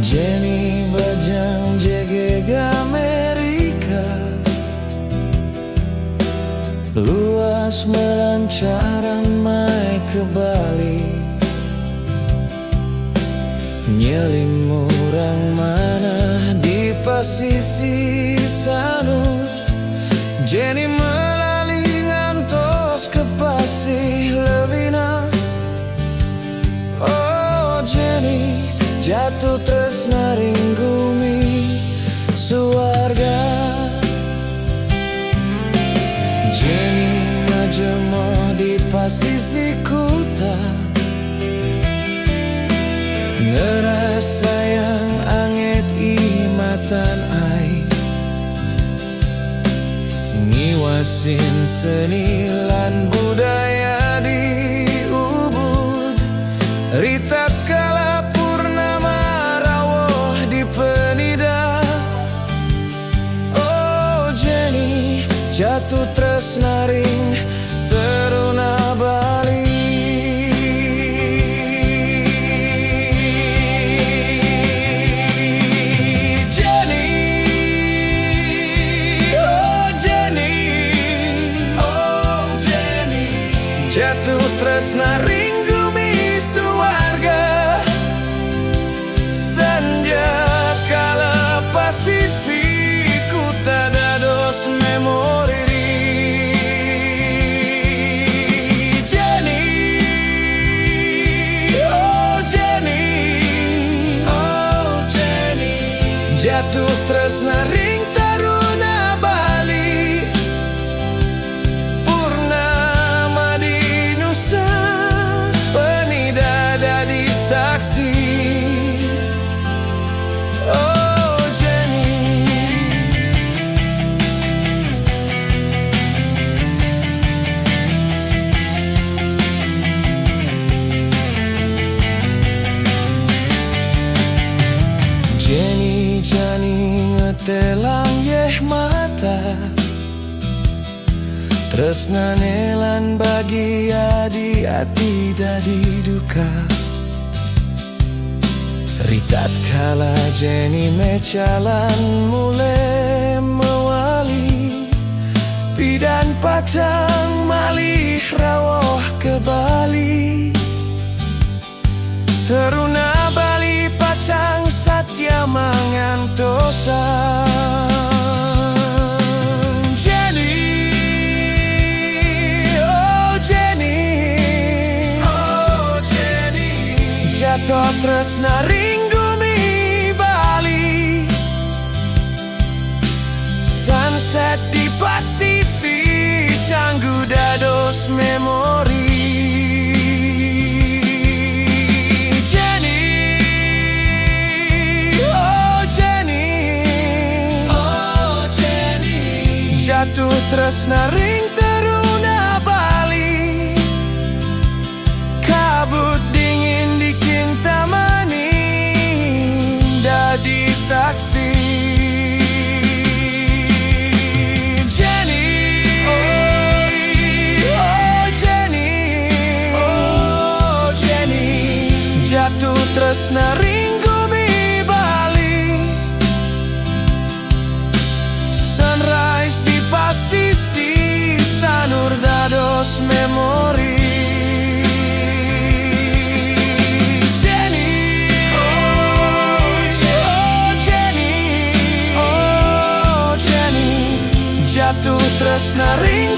Jenny Bajang JG Amerika, luas melancaran mai ke Bali, nyelim murang mana di pasisi sanur. Jenny melalui ngantos ke pasih lewina. Oh Jenny jatuh tresna ringgumi suarga. Jenny majemo di pasisi kuta, ngerasa yang anget imatan ai, ngiwasin seni lan budaya di Ubud. Ritat kala purnama rawuh di penida. Oh Jenny jatuh tresna ring teruna Bali. Jatuh tresna ringgumi suarga, senja kala pasisi kuta dados memori. Jenny, oh Jenny, oh Jenny, jatuh tresna ring taruna Bali. Saksi, oh Jenny. Jenny jani ngetelang yeh mata, tresna nelan bagi adi ati dadi duka. Ritat kala Jenny mecalan mulai mewali, pidan pacang malih rawuh ke Bali. Teruna Bali pacang satya mangantosa. Jenny, oh Jenny, oh Jenny, jatuh tresna ring sunset di pasisi Canggu dados memori. Jenny, oh Jenny, oh Jenny, jatuh tresna ring teruna Bali. Kabut dingin di Kintamani dadi saksi. Jatuh tresna ringgumi Bali, sunrise di pasisi sanur dados memori. Jenny, oh Jenny, oh Jenny, jatuh tresna ring